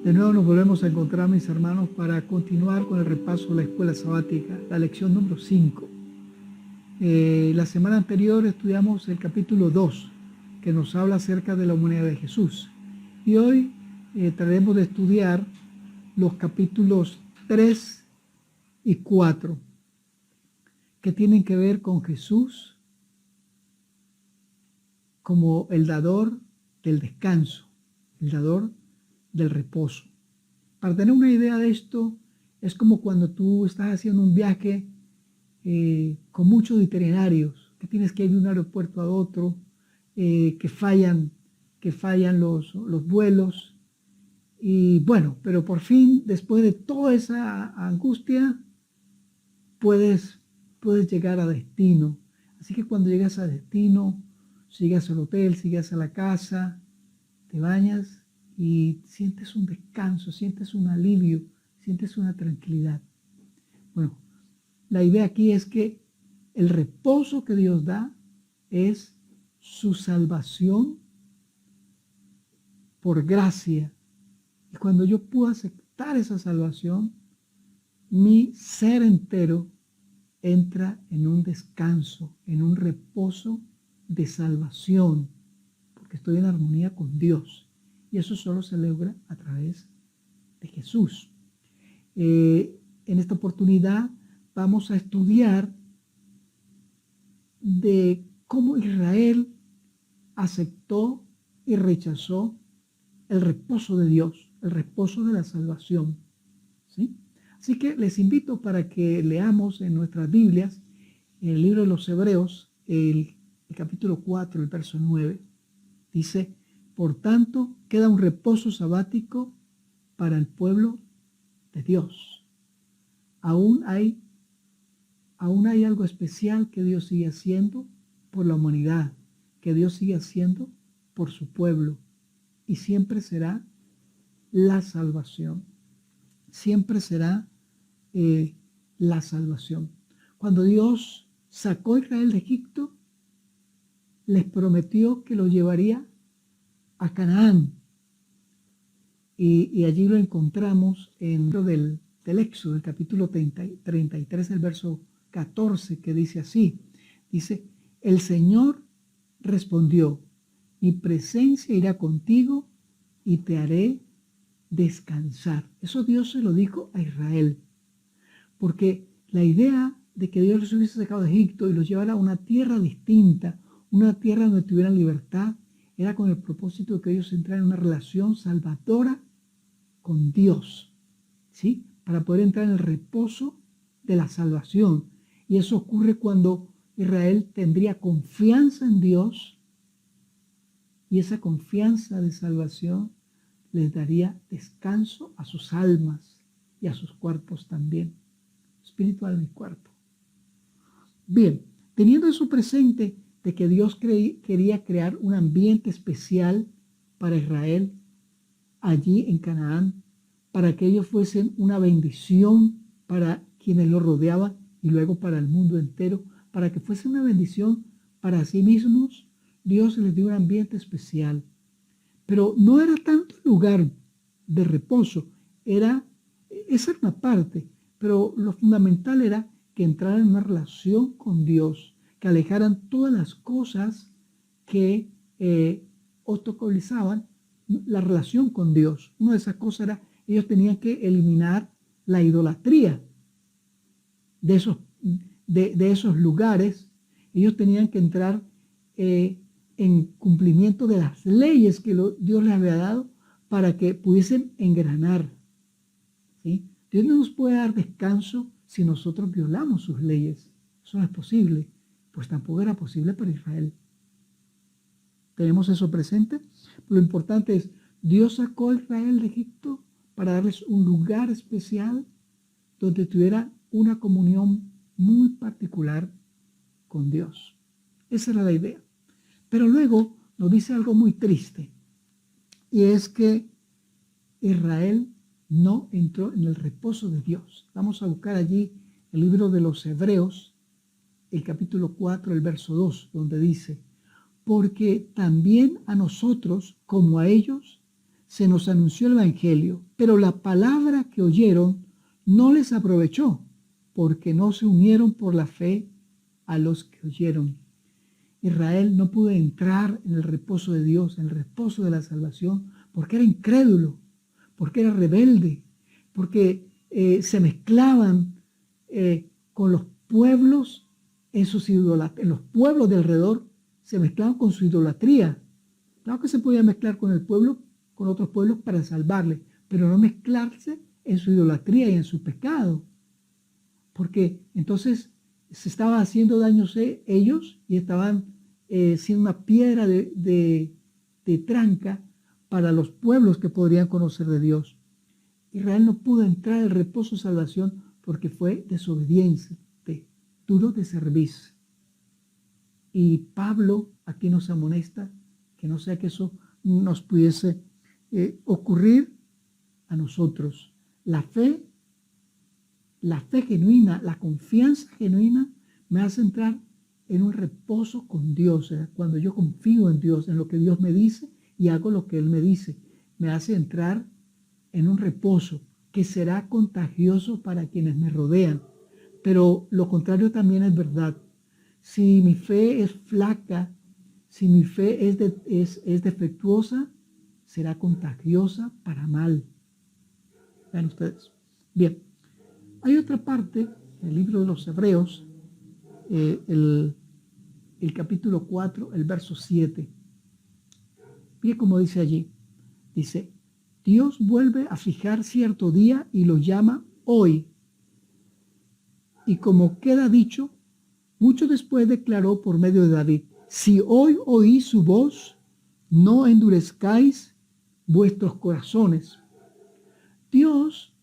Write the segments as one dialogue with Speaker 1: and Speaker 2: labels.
Speaker 1: De nuevo nos volvemos a encontrar, mis hermanos, para continuar con el repaso de la escuela sabática, la lección número 5. La semana anterior estudiamos el capítulo 2, que nos habla acerca de la humanidad de Jesús. Y hoy trataremos de estudiar los capítulos 3 y 4, que tienen que ver con Jesús como el dador del descanso, el dador del reposo. Para tener una idea de esto, es como cuando tú estás haciendo un viaje con muchos itinerarios, que tienes que ir de un aeropuerto a otro, que fallan los vuelos. Y bueno, pero por fin, después de toda esa angustia, puedes llegar a destino. Así que cuando llegas a destino, llegas al hotel, llegas a la casa, te bañas y sientes un descanso, sientes un alivio, sientes una tranquilidad. Bueno, la idea aquí es que el reposo que Dios da es su salvación por gracia. Y cuando yo puedo aceptar esa salvación, mi ser entero entra en un descanso, en un reposo de salvación, porque estoy en armonía con Dios. Y eso solo se logra a través de Jesús. En esta oportunidad vamos a estudiar de cómo Israel aceptó y rechazó el reposo de Dios, el reposo de la salvación. ¿Sí? Así que les invito para que leamos en nuestras Biblias, en el libro de los Hebreos, el capítulo 4, el verso 9. Dice: por tanto, queda un reposo sabático para el pueblo de Dios. Aún hay algo especial que Dios sigue haciendo por la humanidad, que Dios sigue haciendo por su pueblo, y siempre será la salvación. Siempre será la salvación. Cuando Dios sacó a Israel de Egipto, les prometió que lo llevaría a Canaán. Y allí lo encontramos en el del Éxodo, el capítulo 33, el verso 14, que dice así. Dice: el Señor respondió: mi presencia irá contigo y te haré descansar. Eso Dios se lo dijo a Israel, porque la idea de que Dios los hubiese sacado de Egipto y los llevara a una tierra distinta, una tierra donde tuvieran libertad, era con el propósito de que ellos entraran en una relación salvadora con Dios, ¿sí? Para poder entrar en el reposo de la salvación. Y eso ocurre cuando Israel tendría confianza en Dios, y esa confianza de salvación les daría descanso a sus almas y a sus cuerpos también, espíritu, alma y cuerpo. Bien, teniendo eso presente, de que Dios quería crear un ambiente especial para Israel allí en Canaán, para que ellos fuesen una bendición para quienes los rodeaban y luego para el mundo entero, para que fuese una bendición para sí mismos. Dios les dio un ambiente especial, pero no era tanto el lugar de reposo, esa era una parte, pero lo fundamental era que entraran en una relación con Dios, que alejaran todas las cosas que obstaculizaban la relación con Dios. Una de esas cosas era, ellos tenían que eliminar la idolatría de esos lugares. Ellos tenían que entrar en cumplimiento de las leyes que Dios les había dado para que pudiesen engranar. ¿Sí? Dios no nos puede dar descanso si nosotros violamos sus leyes. Eso no es posible, pues tampoco era posible para Israel. ¿Tenemos eso presente? Lo importante es, Dios sacó a Israel de Egipto para darles un lugar especial donde tuviera una comunión muy particular con Dios. Esa era la idea. Pero luego nos dice algo muy triste, y es que Israel no entró en el reposo de Dios. Vamos a buscar allí el libro de los Hebreos, el capítulo 4, el verso 2, donde dice: porque también a nosotros, como a ellos, se nos anunció el Evangelio, pero la palabra que oyeron no les aprovechó, porque no se unieron por la fe a los que oyeron. Israel no pudo entrar en el reposo de Dios, en el reposo de la salvación, porque era incrédulo, porque era rebelde, porque se mezclaban con los pueblos en los pueblos de alrededor, se mezclaban con su idolatría. Claro que se podía mezclar con el pueblo, con otros pueblos para salvarle, pero no mezclarse en su idolatría y en su pecado, porque entonces se estaban haciendo daño ellos y estaban siendo una piedra de tranca para los pueblos que podrían conocer de Dios. Israel no pudo entrar al reposo de salvación porque fue desobediente, duro de servicio. Y Pablo aquí nos amonesta que no sea que eso nos pudiese ocurrir a nosotros. La fe genuina, la confianza genuina me hace entrar en un reposo con Dios. Cuando yo confío en Dios, en lo que Dios me dice y hago lo que Él me dice, me hace entrar en un reposo que será contagioso para quienes me rodean. Pero lo contrario también es verdad. Si mi fe es flaca, si mi fe es defectuosa, será contagiosa para mal. Vean ustedes. Bien, hay otra parte, el libro de los Hebreos, el capítulo 4, el verso 7. Mire cómo dice allí. Dice, Dios vuelve a fijar cierto día y lo llama hoy. Y como queda dicho, mucho después declaró por medio de David, si hoy oís su voz, no endurezcáis vuestros corazones. Dios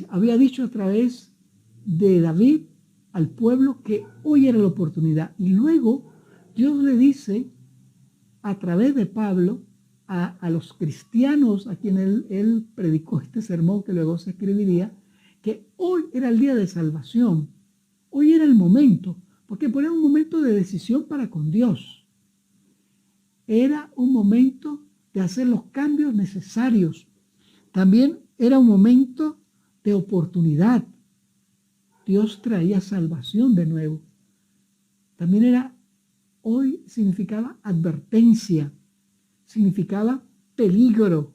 Speaker 1: había dicho a través de David al pueblo que hoy era la oportunidad. Y luego Dios le dice a través de Pablo a los cristianos a quienes él predicó este sermón que luego se escribiría, que hoy era el día de salvación. Hoy era el momento, porque era un momento de decisión para con Dios. Era un momento de hacer los cambios necesarios. También era un momento de oportunidad. Dios traía salvación de nuevo. También hoy significaba advertencia, significaba peligro.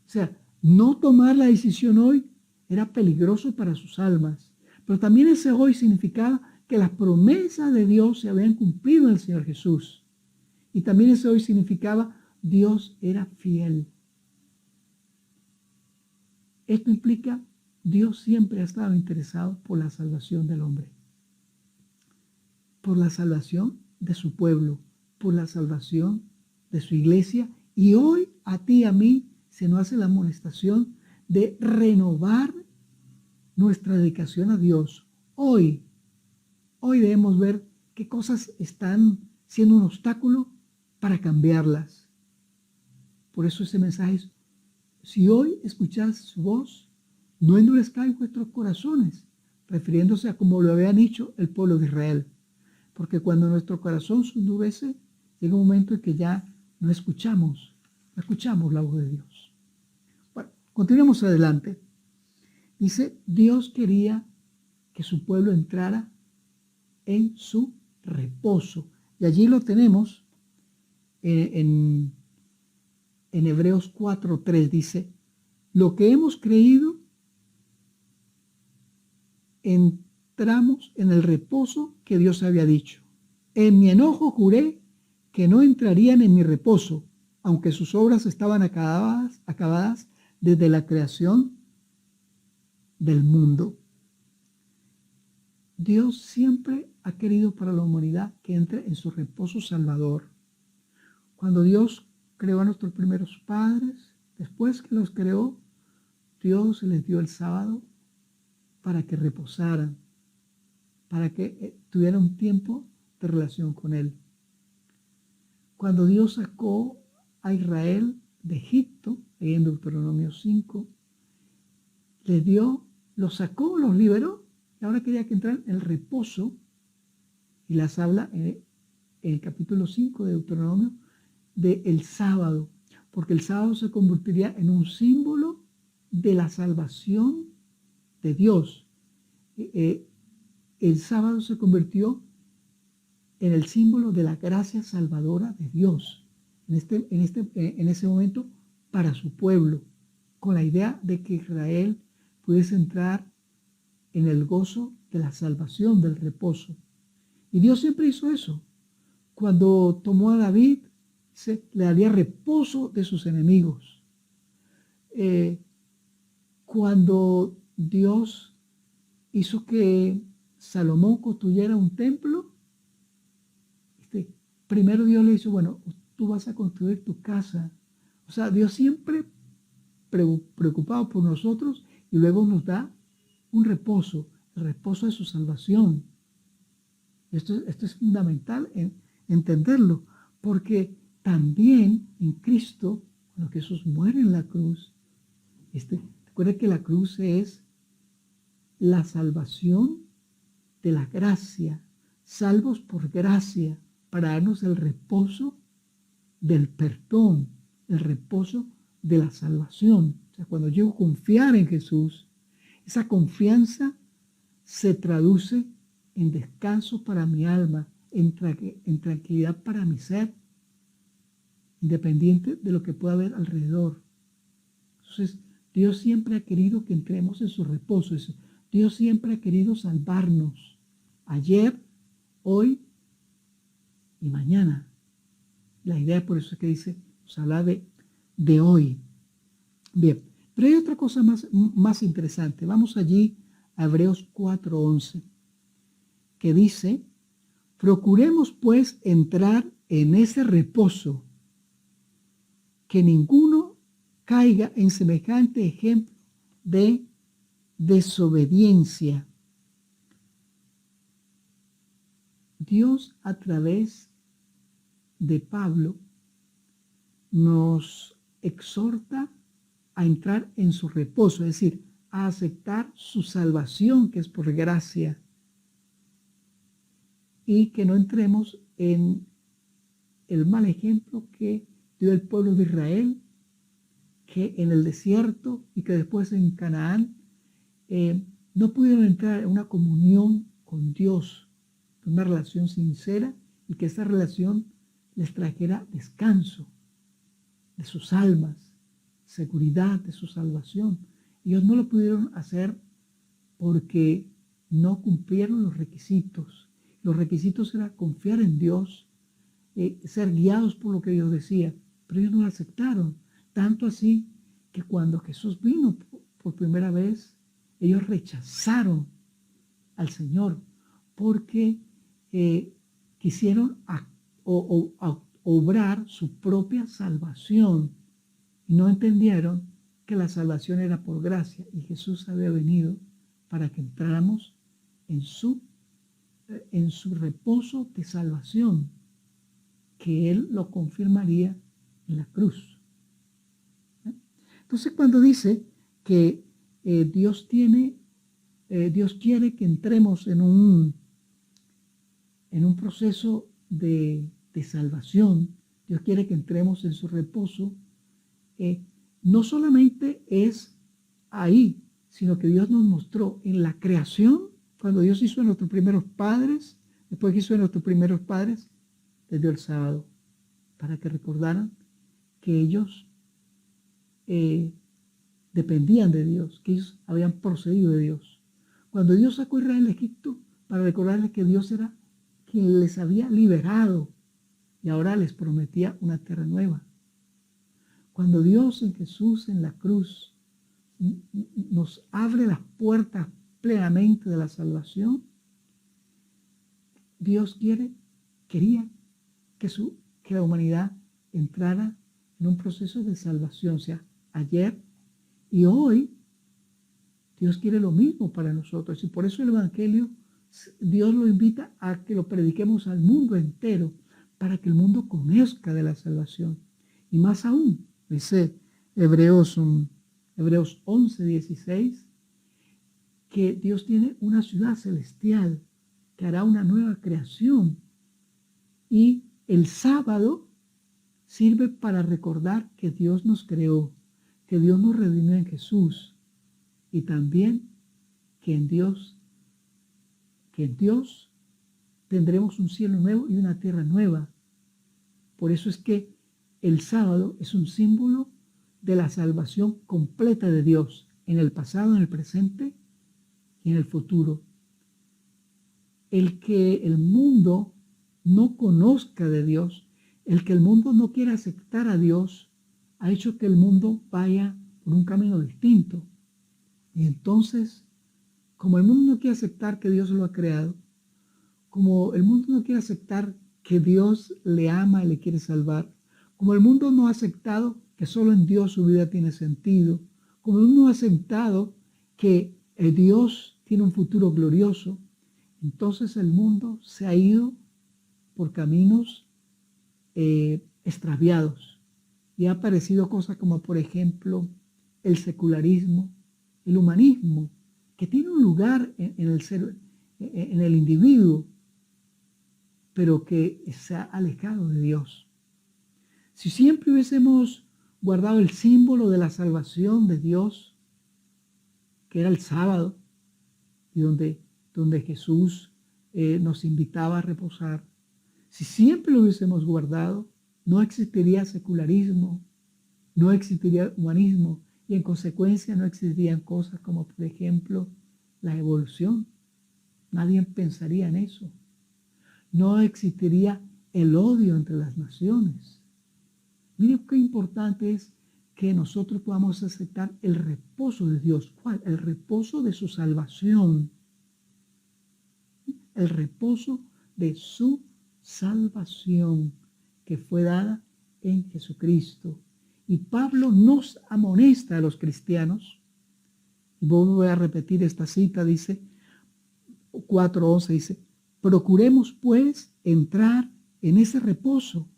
Speaker 1: O sea, no tomar la decisión hoy era peligroso para sus almas. Pero también ese hoy significaba que las promesas de Dios se habían cumplido en el Señor Jesús. Y también ese hoy significaba Dios era fiel. Esto implica Dios siempre ha estado interesado por la salvación del hombre, por la salvación de su pueblo, por la salvación de su iglesia. Y hoy a ti y a mí se nos hace la amonestación de renovar nuestra dedicación a Dios. Hoy debemos ver qué cosas están siendo un obstáculo para cambiarlas. Por eso ese mensaje es, si hoy escuchás su voz, no endurezcáis vuestros corazones, refiriéndose a como lo habían hecho el pueblo de Israel. Porque cuando nuestro corazón se endurece, llega un momento en que ya no escuchamos la voz de Dios. Bueno, continuemos adelante. Dice, Dios quería que su pueblo entrara en su reposo. Y allí lo tenemos en Hebreos 4:3. Dice, lo que hemos creído, entramos en el reposo que Dios había dicho. En mi enojo juré que no entrarían en mi reposo, aunque sus obras estaban acabadas desde la creación del mundo. Dios siempre ha querido para la humanidad que entre en su reposo salvador. Cuando Dios creó a nuestros primeros padres, después que los creó, Dios les dio el sábado para que reposaran, para que tuvieran un tiempo de relación con Él. Cuando Dios sacó a Israel de Egipto, ahí en Deuteronomio 5, los sacó, los liberó, y ahora quería que entraran en el reposo, y las habla en en el capítulo 5 de Deuteronomio, del sábado, porque el sábado se convertiría en un símbolo de la salvación de Dios. El sábado se convirtió en el símbolo de la gracia salvadora de Dios, en ese momento para su pueblo, con la idea de que Israel pudiese entrar en el gozo de la salvación, del reposo. Y Dios siempre hizo eso. Cuando tomó a David, le daría reposo de sus enemigos. Cuando Dios hizo que Salomón construyera un templo, primero Dios le dijo, bueno, tú vas a construir tu casa. O sea, Dios siempre preocupado por nosotros y luego nos da un reposo, el reposo de su salvación. Esto es fundamental entenderlo, porque también en Cristo, cuando Jesús muere en la cruz, recuerda que la cruz es la salvación de la gracia, salvos por gracia, para darnos el reposo del perdón, el reposo de la salvación. O sea, cuando llego a confiar en Jesús, esa confianza se traduce en descanso para mi alma, en tranquilidad para mi ser, independiente de lo que pueda haber alrededor. Entonces, Dios siempre ha querido que entremos en su reposo. Dios siempre ha querido salvarnos. Ayer, hoy y mañana. La idea por eso es que dice, nos habla de hoy. Bien, pero hay otra cosa más interesante. Vamos allí a Hebreos 4:11, que dice, procuremos pues entrar en ese reposo, que ninguno caiga en semejante ejemplo de desobediencia. Dios, a través de Pablo, nos exhorta a entrar en su reposo, es decir, a aceptar su salvación, que es por gracia, y que no entremos en el mal ejemplo que dio el pueblo de Israel, que en el desierto y que después en Canaán no pudieron entrar en una comunión con Dios, una relación sincera, y que esa relación les trajera descanso de sus almas, seguridad de su salvación. Ellos no lo pudieron hacer porque no cumplieron los requisitos. Los requisitos eran confiar en Dios, ser guiados por lo que Dios decía, pero ellos no lo aceptaron. Tanto así que cuando Jesús vino por primera vez, ellos rechazaron al Señor porque quisieron obrar su propia salvación y no entendieron que la salvación era por gracia y Jesús había venido para que entráramos en su reposo de salvación, que Él lo confirmaría en la cruz. Entonces, cuando dice que Dios quiere que entremos en un proceso de salvación, Dios quiere que entremos en su reposo, no solamente es ahí, sino que Dios nos mostró en la creación, cuando Dios hizo a nuestros primeros padres, después que hizo a nuestros primeros padres, les dio el sábado, para que recordaran que ellos dependían de Dios, que ellos habían procedido de Dios. Cuando Dios sacó a Israel de Egipto, para recordarles que Dios era quien les había liberado y ahora les prometía una tierra nueva. Cuando Dios en Jesús, en la cruz, nos abre las puertas plenamente de la salvación, Dios quería que la humanidad entrara en un proceso de salvación. O sea, ayer y hoy Dios quiere lo mismo para nosotros. Y por eso el Evangelio, Dios lo invita a que lo prediquemos al mundo entero, para que el mundo conozca de la salvación. Y más aún, dice Hebreos 11:16, que Dios tiene una ciudad celestial que hará una nueva creación Y el sábado sirve para recordar que Dios nos creó, que Dios nos redimió en Jesús y también que en Dios tendremos un cielo nuevo y una tierra nueva. Por eso es que el sábado es un símbolo de la salvación completa de Dios en el pasado, en el presente y en el futuro. El que el mundo no conozca de Dios, el que el mundo no quiera aceptar a Dios, ha hecho que el mundo vaya por un camino distinto. Y entonces, como el mundo no quiere aceptar que Dios lo ha creado, como el mundo no quiere aceptar que Dios le ama y le quiere salvar, como el mundo no ha aceptado que solo en Dios su vida tiene sentido, como el mundo no ha aceptado que Dios tiene un futuro glorioso, entonces el mundo se ha ido por caminos extraviados y ha aparecido cosas como, por ejemplo, el secularismo, el humanismo, que tiene un lugar en el individuo, pero que se ha alejado de Dios. Si siempre hubiésemos guardado el símbolo de la salvación de Dios, que era el sábado, y donde Jesús nos invitaba a reposar, si siempre lo hubiésemos guardado, no existiría secularismo, no existiría humanismo, y en consecuencia no existirían cosas como, por ejemplo, la evolución. Nadie pensaría en eso. No existiría el odio entre las naciones. Miren qué importante es que nosotros podamos aceptar el reposo de Dios. ¿Cuál? El reposo de su salvación. El reposo de su salvación que fue dada en Jesucristo. Y Pablo nos amonesta a los cristianos. Y voy a repetir esta cita, dice 4:11, dice: procuremos pues entrar en ese reposo,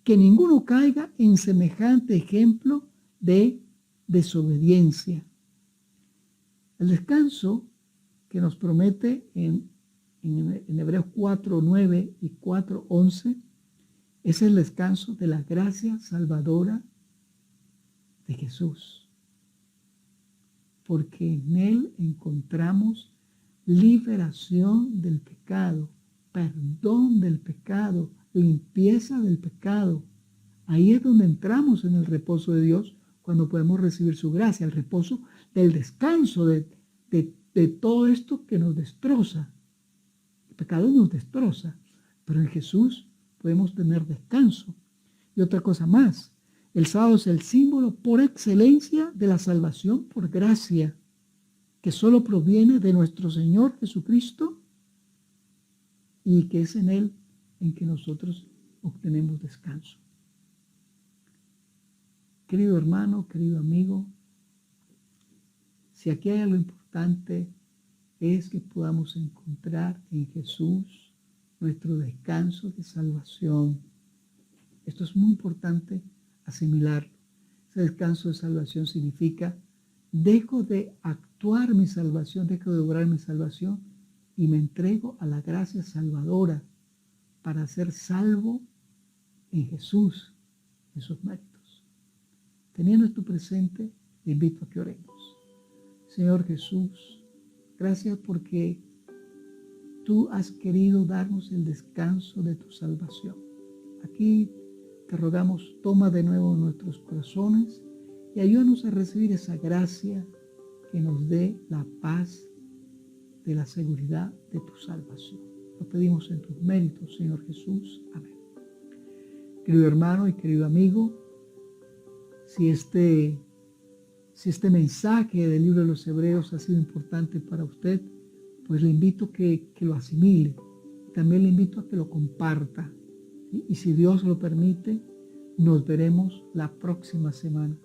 Speaker 1: que ninguno caiga en semejante ejemplo de desobediencia. El descanso que nos promete en Hebreos 4:9 y 4:11 es el descanso de la gracia salvadora de Jesús, porque en Él encontramos liberación del pecado, perdón del pecado, limpieza del pecado. Ahí es donde entramos en el reposo de Dios, cuando podemos recibir su gracia, el reposo del descanso de todo esto que nos destroza. El pecado nos destroza, pero en Jesús podemos tener descanso. Y otra cosa más, el sábado es el símbolo por excelencia de la salvación por gracia, que solo proviene de nuestro Señor Jesucristo y que es en Él en que nosotros obtenemos descanso. Querido hermano, querido amigo, si aquí hay algo importante, es que podamos encontrar en Jesús nuestro descanso de salvación. Esto es muy importante asimilarlo. Ese descanso de salvación significa: dejo de actuar mi salvación, dejo de obrar mi salvación y me entrego a la gracia salvadora para ser salvo en Jesús, en sus méritos. Teniendo esto presente, te invito a que oremos. Señor Jesús, gracias porque tú has querido darnos el descanso de tu salvación. Aquí te rogamos, toma de nuevo nuestros corazones y ayúdanos a recibir esa gracia que nos dé la paz de la seguridad de tu salvación. Lo pedimos en tus méritos, Señor Jesús. Amén. Querido hermano y querido amigo, si este mensaje del libro de los Hebreos ha sido importante para usted, pues le invito a que lo asimile. También le invito a que lo comparta. Y si Dios lo permite, nos veremos la próxima semana.